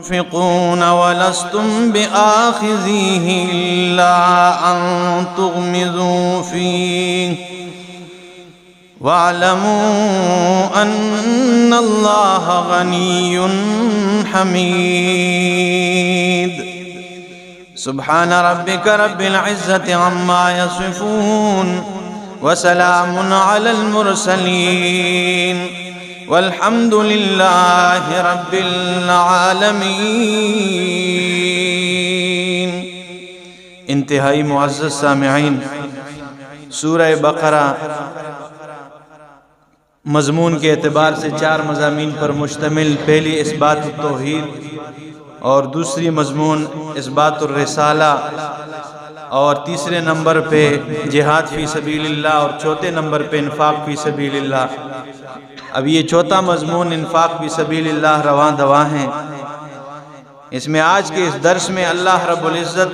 تنفقون ولستم بآخذیہ الا ان تغمضوا فیہ وَاعْلَمُوا أَنَّ اللَّهَ غَنِيٌّ حَمِيدٌ سبحان ربك رب العزة عما يصفون وسلام على المرسلين والحمد لله رب العالمين۔ انتہائی معزز سامعین، سورہ بقرہ مضمون کے اعتبار سے 4 مضامین پر مشتمل، پہلی اثبات التوحید، اور دوسری مضمون اثبات الرسالہ، اور تیسرے نمبر پہ جہاد فی سبیل اللہ، اور چوتھے نمبر پہ انفاق فی سبیل اللہ۔ اب یہ چوتھا مضمون انفاق فی سبیل اللہ رواں دواں ہیں۔ اس میں آج کے اس درس میں اللہ رب العزت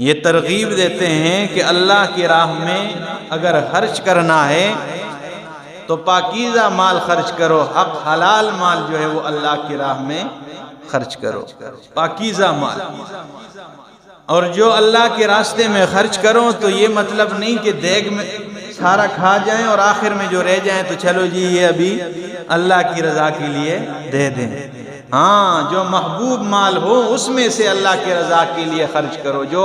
یہ ترغیب دیتے ہیں کہ اللہ کی راہ میں اگر خرچ کرنا ہے تو پاکیزہ مال خرچ کرو، حق حلال مال جو ہے وہ اللہ کی راہ میں خرچ کرو، پاکیزہ مال۔ اور جو اللہ کے راستے میں خرچ کرو تو یہ مطلب نہیں کہ دیگ میں سارا کھا جائیں اور آخر میں جو رہ جائیں تو چلو جی یہ ابھی اللہ کی رضا کے لیے دے دیں۔ ہاں، جو محبوب مال ہو اس میں سے اللہ کی رضا کے لیے خرچ کرو، جو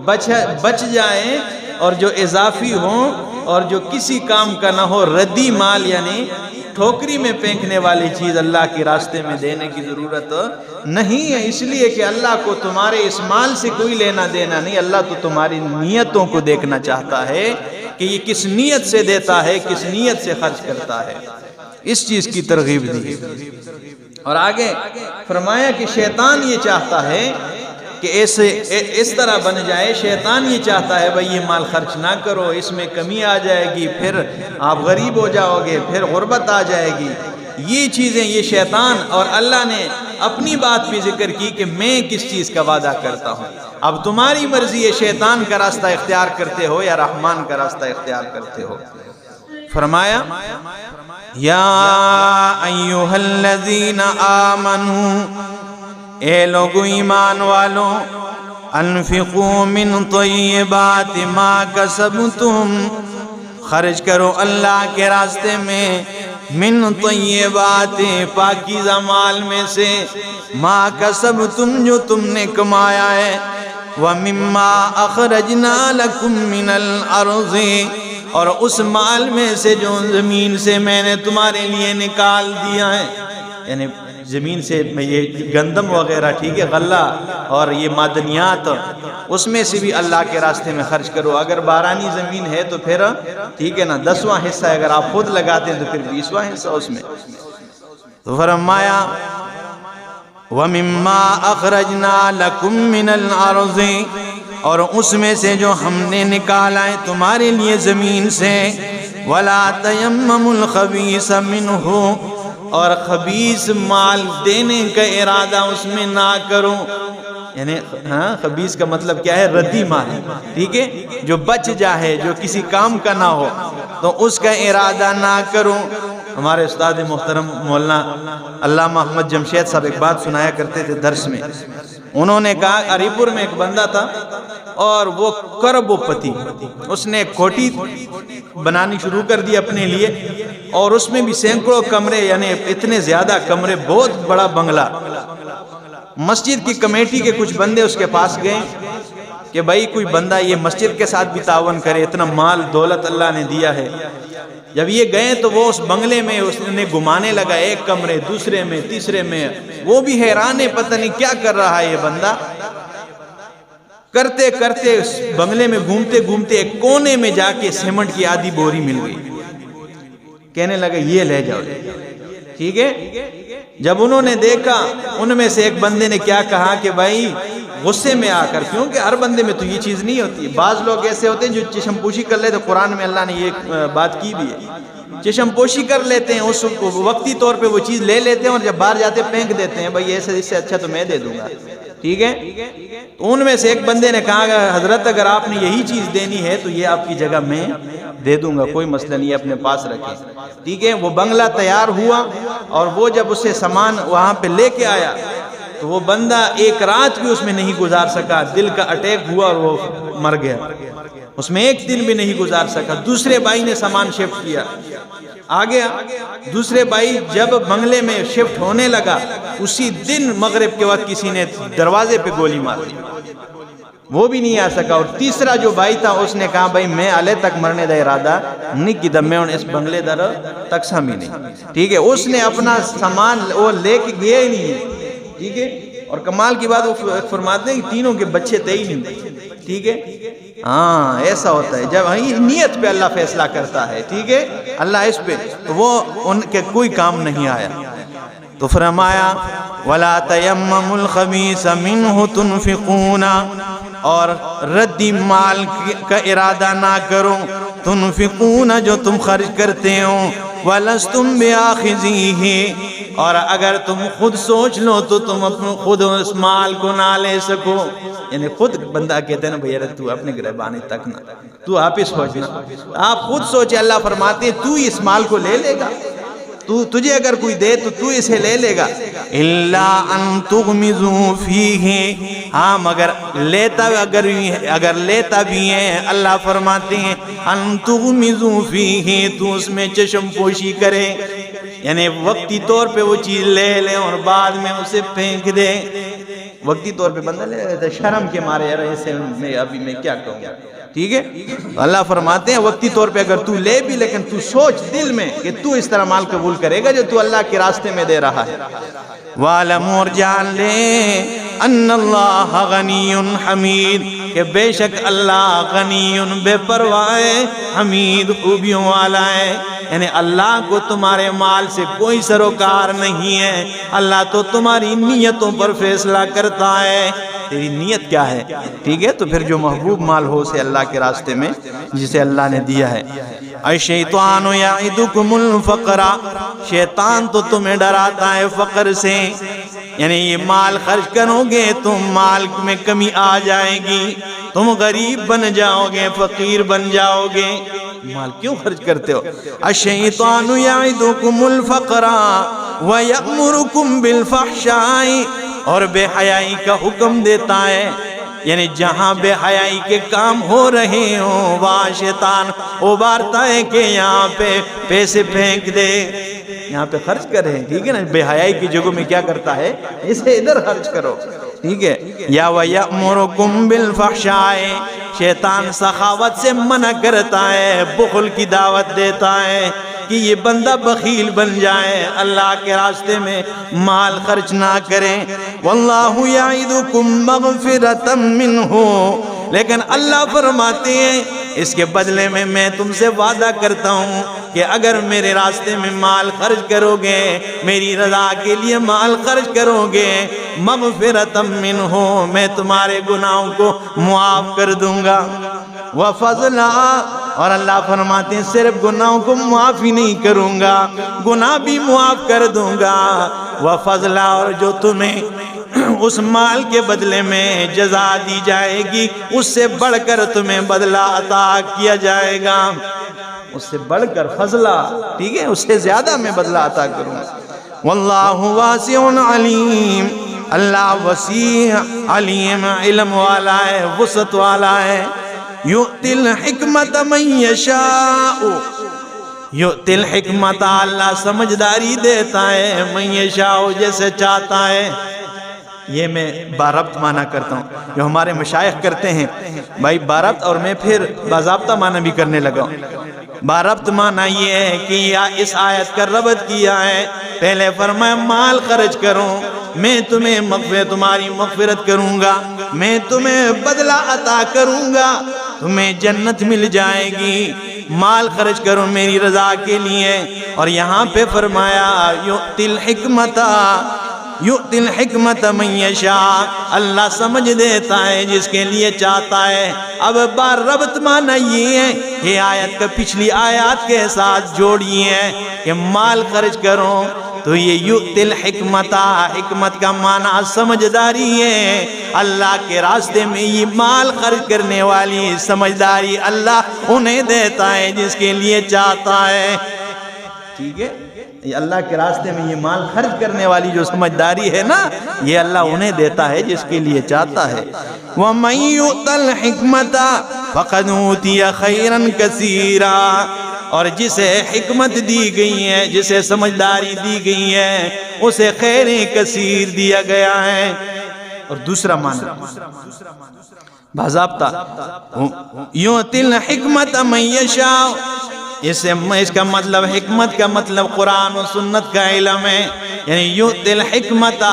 بچ جائیں اور جو اضافی ہوں اور جو کسی کام کا نہ ہو، ردی مال یعنی ٹھوکری میں پھینکنے والی چیز اللہ کے راستے میں دینے کی ضرورت نہیں ہے، اس لیے کہ اللہ کو تمہارے اس مال سے کوئی لینا دینا نہیں، اللہ تو تمہاری نیتوں کو دیکھنا چاہتا ہے کہ یہ کس نیت سے دیتا ہے، کس نیت سے خرچ کرتا ہے، اس چیز کی ترغیب دی۔ اور آگے فرمایا کہ شیطان یہ چاہتا ہے کہ اس طرح بن جائے، شیطان یہ چاہتا ہے بھئی یہ مال خرچ نہ کرو، اس میں کمی آ جائے گی، پھر آپ غریب ہو جاؤ گے، پھر غربت آ جائے گی، یہ چیزیں یہ شیطان۔ اور اللہ نے اپنی بات بھی ذکر کی کہ میں کس چیز کا وعدہ کرتا ہوں، اب تمہاری مرضی ہے شیطان کا راستہ اختیار کرتے ہو یا رحمان کا راستہ اختیار کرتے ہو۔ فرمایا یا ایھا الذین آمنوا، اے لوگو ایمان والو، انفقوا من طیبات ما کسبتم، خرچ کرو اللہ کے راستے میں، من طیبات پاکیزہ مال میں سے، ما کسبتم جو تم نے کمایا ہے، ومما اخرجنا لکم من الارض، اور اس مال میں سے جو زمین سے میں نے تمہارے لیے نکال دیا ہے، یعنی زمین سے یہ گندم وغیرہ، ٹھیک ہے، غلہ اور یہ معدنیات، اس میں سے بھی اللہ کے راستے میں خرچ کرو۔ اگر بارانی زمین ہے تو پھر ٹھیک ہے نا، 10واں حصہ، اگر آپ خود لگاتے ہیں تو پھر 20واں حصہ اس میں۔ تو فرمایا وَمِمَّا أَخْرَجْنَا لَكُم مِّنَ الْأَرْضِ، اور اس میں سے جو ہم نے نکالا ہے تمہارے لیے زمین سے، وَلَا تَيَمَّمُوا الْخَبِيثَ مِنْهُ، اور خبیث مال دینے کا ارادہ اس میں نہ کرو، یعنی خبیث کا مطلب کیا ہے؟ ردی مال، ٹھیک ہے، جو بچ جائے، جو کسی کام کا نہ ہو، تو اس کا ارادہ نہ کرو۔ ہمارے استاد محترم مولانا علامہ احمد جمشید صاحب ایک بات سنایا کرتے تھے درس میں، انہوں نے کہا عری پور میں ایک بندہ تھا اور وہ کرب و پتی، اس نے ایک کوٹھی بنانی شروع کر دی اپنے لیے، اور اس میں بھی سینکڑوں کمرے، یعنی اتنے زیادہ کمرے، بہت بڑا بنگلہ۔ مسجد کی کمیٹی کے کچھ بندے اس کے پاس گئے کہ بھائی کوئی بندہ یہ مسجد کے ساتھ بھی تعاون کرے، اتنا مال دولت اللہ نے دیا ہے۔ جب یہ گئے تو وہ اس بنگلے میں اس نے گھمانے لگا، ایک کمرے، دوسرے میں، تیسرے میں، وہ بھی حیران ہے پتہ نہیں کیا کر رہا ہے یہ بندہ۔ کرتے کرتے اس بنگلے میں گھومتے گھومتے ایک کونے میں جا کے سیمنٹ کی آدھی بوری مل گئی، کہنے لگا یہ لے جاؤ، ٹھیک ہے۔ جب انہوں نے دیکھا، ان میں سے ایک بندے نے کیا کہا کہ بھائی غصے میں آ کر، کیونکہ ہر بندے میں تو یہ چیز نہیں ہوتی، بعض لوگ ایسے ہوتے ہیں جو چشم پوشی کر لیتے، قرآن میں اللہ نے یہ بات کی بھی ہے، چشم پوشی کر لیتے ہیں، اس وقتی طور پہ وہ چیز لے لیتے ہیں اور جب باہر جاتے پھینک دیتے ہیں، بھائی ایسے اس سے اچھا تو میں دے دوں گا، ٹھیک ہے. تو ان میں سے ایک بندے نے کہا کہ حضرت اگر آپ نے یہی چیز دینی ہے تو یہ آپ کی جگہ میں دے دوں گا، کوئی مسئلہ نہیں ہے، اپنے پاس رکھیں. ٹھیک ہے. وہ بنگلہ تیار ہوا اور وہ جب اسے سامان وہاں پہ لے کے آیا تو وہ بندہ ایک رات بھی اس میں نہیں گزار سکا، دل کا اٹیک ہوا اور وہ مر گیا. اس میں ایک دن بھی نہیں گزار سکا. دوسرے بھائی نے سامان شفٹ کیا، آ گیا. دوسرے بھائی جب بنگلے میں شفٹ ہونے لگا اسی دن مغرب کے وقت کسی نے دروازے پہ گولی مار دی، وہ بھی نہیں آ سکا. اور تیسرا جو بھائی تھا اس نے کہا بھائی میں علیہ تک مرنے دا ارادہ نہیں کیتا، میں اس بنگلے در تک سامی نہیں. ٹھیک ہے. اس نے اپنا سامان وہ لے کے گیا ہی نہیں. ٹھیک ہے. اور کمال کی بات وہ فرماتے ہیں کہ تینوں کے بچے تھے ہی نہیں. ٹھیک ہے. ہاں ایسا ہوتا ہے جب نیت پہ اللہ فیصلہ کرتا ہے. ٹھیک ہے. اللہ اس پہ تو وہ ان کے کوئی کام نہیں آیا. تو فرمایا وَلَا تَيَمَّمُوا الْخَبِيثَ مِنْهُ تُنْفِقُونَ، اور ردی مال کا ارادہ نہ کرو، تنفقون جو تم خرچ کرتے ہو، وَلَسْتُمْ بِآخِذِيهِ، اور اگر تم خود سوچ لو تو تم اپنے خود اس مال کو نہ لے سکو. یعنی خود بندہ کہتے ہیں نا بھئی تو اپنے گریبانی تک نہ، تو آپ ہی سوچنا، آپ خود سوچے. اللہ فرماتے ہیں تو اس مال کو لے لے گا، تجھے اگر کوئی دے تو تو اسے لے لے گا. الا ان تغمزوا فیہ، ہاں مگر لیتا اگر لیتا بھی ہے، اللہ فرماتے ہیں ان تغمزوا فیہ، تو اس میں چشم پوشی کرے. یعنی وقتی طور پہ وہ چیز لے لے اور بعد میں اسے پھینک دے. وقتی طور پہ بندہ لے لیتا شرم کے مارے، یار ایسے میں ابھی میں کیا کہوں گا. ٹھیک ہے. اللہ فرماتے ہیں وقتی طور پہ اگر تو لے بھی لیکن تو سوچ دل میں کہ تو اس طرح مال قبول کرے گا جو تو اللہ کے راستے میں دے رہا ہے. وَعْلَمُوا، اور جان لے ان اللہ غنی حمید، کہ بے شک اللہ غنی بے پرواہ حمید خوبیوں والا ہے. یعنی اللہ کو تمہارے مال سے کوئی سروکار نہیں ہے، اللہ تو تمہاری نیتوں پر فیصلہ کرتا ہے. تیری نیت کیا ہے. ٹھیک ہے. تو پھر جو محبوب مال ہو اسے اللہ کے راستے میں جسے اللہ نے دیا ہے. الشیطان یعدکم الفقر، شیطان تو تمہیں ڈراتا ہے فقر سے. یعنی یہ مال خرچ کرو گے تم مال میں کمی آ جائے گی، تم غریب بن جاؤ گے، فقیر بن جاؤ گے. مال کیوں خرچ کرتے ہو. الشیطان یعدکم الفقر ویأمرکم بالفحشاء، اور بے حیائی کا حکم دیتا ہے. یعنی جہاں بے حیائی کے کام ہو رہے ہوں وہاں شیطان ابھارتا ہے کہ یہاں پہ پیسے پھینک دے، یہاں پہ خرچ کریں. ٹھیک ہے نا. بے حیائی کی جگہوں میں کیا کرتا ہے، اسے ادھر خرچ کرو. ٹھیک ہے. یا وَيَأْمُرُكُمْ بِالْفَحْشَاءِ، شیطان سخاوت سے منع کرتا ہے، بخل کی دعوت دیتا ہے کہ یہ بندہ بخیل بن جائے، اللہ کے راستے میں مال خرچ نہ کریں. واللہ یعدکم مغفرۃ منہ، لیکن اللہ فرماتے ہیں اس کے بدلے میں تم سے وعدہ کرتا ہوں کہ اگر میرے راستے میں مال خرچ کرو گے، میری رضا کے لیے مال خرچ کرو گے، مغفرۃ منہ، میں تمہارے گناہوں کو معاف کر دوں گا. وفضلا، اور اللہ فرماتے ہیں صرف گناہوں کو معاف ہی نہیں کروں گا، گناہ بھی معاف کر دوں گا. وفضلا، اور جو تمہیں اس مال کے بدلے میں جزا دی جائے گی اس سے بڑھ کر تمہیں بدلہ عطا کیا جائے گا، اس سے بڑھ کر فضلہ. ٹھیک ہے. اس سے زیادہ میں بدلہ عطا کروں گا. واللہ واسع علیم، اللہ وسیع علیم علم والا ہے، وسعت والا ہے. یؤتی الحکمت من یشاء، یؤتی الحکمت، اللہ سمجھداری دیتا ہے، من یشاء، جیسے چاہتا ہے. یہ میں باربط معنی کرتا ہوں جو ہمارے مشائخ کرتے ہیں. بھائی باربط، اور میں پھر باضابطہ معنی بھی کرنے لگا ہوں. باربط معنی یہ ہے کہ اس آیت کا ربط کیا ہے. پہلے فرمایا مال خرچ کرو، میں تمہیں تمہاری مغفرت کروں گا، میں تمہیں بدلہ عطا کروں گا، تمہیں جنت مل جائے گی. مال خرچ کرو میری رضا کے لیے. اور یہاں پہ فرمایا یؤتی الحکمت، یؤتی الحکمت من یشاء، اللہ سمجھ دیتا ہے جس کے لیے چاہتا ہے. اب بار ربط معنی یہ ہے کہ آیت کا پچھلی آیات کے ساتھ جوڑی ہے کہ مال خرچ کرو تو یہ یؤتی الحکمت، حکمت کا معنی سمجھداری ہے، اللہ کے راستے میں یہ مال خرچ کرنے والی سمجھداری اللہ انہیں دیتا ہے جس کے لیے چاہتا ہے، ٹھیک ہے؟ یہ اللہ کے راستے میں یہ مال خرچ کرنے والی جو سمجھداری ہے نا، یہ اللہ انہیں دیتا ہے جس کے لیے چاہتا ہے۔ وَمَن يُؤْتَ الْحِكْمَةَ فَقَدْ أُوتِيَ خَيْرًا كَثِيرًا، اور جسے حکمت دی گئی ہے، جسے سمجھداری دی گئی ہے، اسے خیر کثیر دیا گیا ہے۔ اور دوسرا معنی باضابطہ یؤتی الحکمت من یشاء، اس کا مطلب حکمت کا مطلب قرآن و سنت کا علم ہے، یعنی یؤتی الحکمت،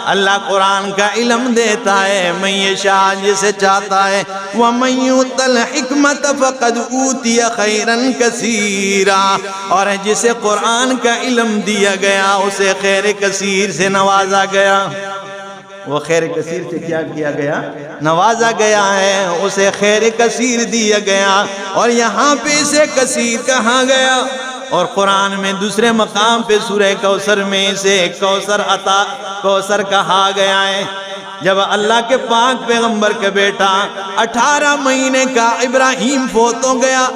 اللہ قرآن کا علم دیتا ہے، من یشاء جسے چاہتا ہے، ومن یؤت الحکمت فقد اوتی خیرا کثیرا، اور جسے قرآن کا علم دیا گیا اسے خیر کثیر سے نوازا گیا۔ وہ خیر کثیر سے کیا کیا گیا؟ نوازا گیا ہے، اسے خیر کثیر دیا گیا، اور یہاں پہ اسے کثیر کہا گیا۔ اور قرآن میں دوسرے مقام پہ سورہ کوثر میں اسے کوثر کہا گیا ہے۔ جب اللہ کے پاک پیغمبر کا بیٹا 18 مہینے کا ابراہیم فوت ہو گیا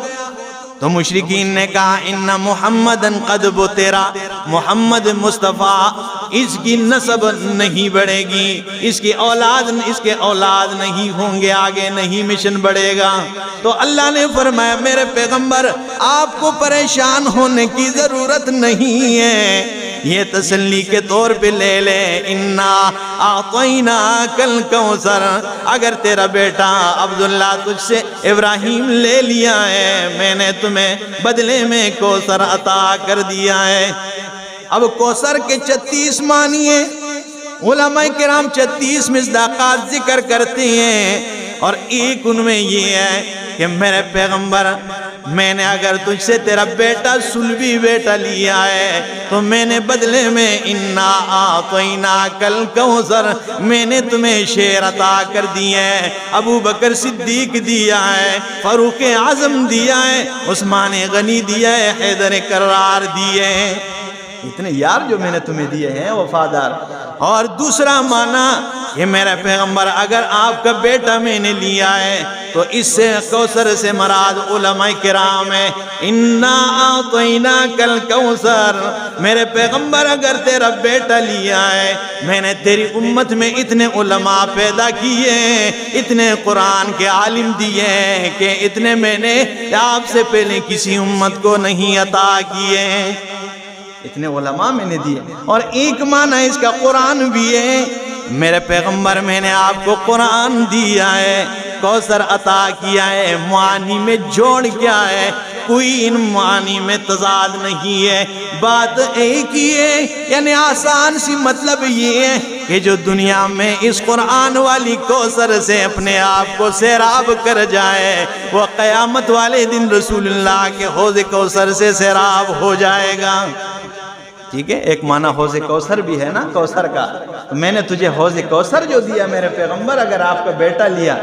تو مشرکین نے کہا ان محمدن قد بترا، محمد مصطفیٰ اس کی نسب نہیں بڑھے گی، اس کے اولاد نہیں ہوں گے، آگے نہیں مشن بڑھے گا۔ تو اللہ نے فرمایا میرے پیغمبر آپ کو پریشان ہونے کی ضرورت نہیں ہے، یہ تسلی کے طور پہ لے لے، انا اعطیناک الکوثر، اگر تیرا بیٹا عبداللہ تجھ سے ابراہیم لے لیا ہے، میں نے تمہیں بدلے میں کوثر عطا کر دیا ہے۔ اب کوثر کے 36 معنی ہیں، علماء کرام 36 مصداقات ذکر کرتے ہیں، اور ایک ان میں یہ ہے کہ میرے پیغمبر میں نے اگر تجھ سے تیرا بیٹا سلبی بیٹا لیا ہے تو میں نے بدلے میں انا اعطیناک الکوثر، میں نے تمہیں شیر عطا کر دیا ہے، ابو بکر صدیق دیا ہے، فاروق اعظم دیا ہے، عثمان غنی دیا ہے، حیدر کرار دیے ہیں، اتنے یار جو میں نے تمہیں دیے ہیں وفادار۔ اور دوسرا معنی کہ میرے پیغمبر اگر آپ کا بیٹا میں نے لیا ہے تو اس سے کوثر سے مراد علماء کرام ہے، انا اعطیناک الکوثر، میرے پیغمبر اگر تیرا بیٹا لیا ہے، میں نے تیری امت میں اتنے علماء پیدا کیے ہیں، اتنے قرآن کے عالم دیے ہیں کہ اتنے میں نے آپ سے پہلے کسی امت کو نہیں عطا کیے ہیں، اتنے علماء میں نے دیے۔ اور ایک معنی اس کا قرآن بھی ہے، میرے پیغمبر میں نے آپ کو قرآن دیا ہے، کوثر عطا کیا ہے، معانی میں جوڑ کیا ہے، کوئی ان معانی میں تضاد نہیں ہے، بات ایک ہی ہے، یعنی آسان سی مطلب یہ ہے کہ جو دنیا میں اس قرآن والی کوثر سے اپنے آپ کو سیراب کر جائے وہ قیامت والے دن رسول اللہ کے حوض کوثر سے سیراب ہو جائے گا۔ ٹھیک ہے، ایک معنی حوض کوثر بھی ہے نا، کوثر کا، تو میں نے تجھے حوض کوثر جو دیا میرے پیغمبر اگر آپ کا بیٹا لیا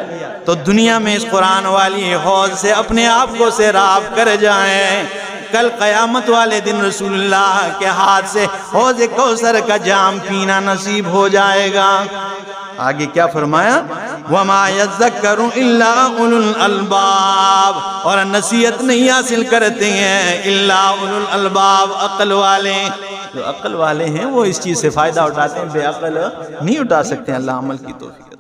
تو دنیا میں اس قرآن والی حوض سے اپنے آپ کو سیراب کر جائیں، کل قیامت والے دن رسول اللہ کے ہاتھ سے حوض کوثر کا جام پینا نصیب ہو جائے گا۔ آگے کیا فرمایا؟ وَمَا يَذَّكَّرُ إِلَّا أُولُو الْأَلْبَابِ، اور نصیحت نہیں حاصل کرتے ہیں الا اولو الالباب، عقل والے، جو عقل والے ہیں وہ اس چیز سے فائدہ اٹھاتے ہیں، بے عقل نہیں اٹھا سکتے ہیں۔ اللہ عمل کی توفیق۔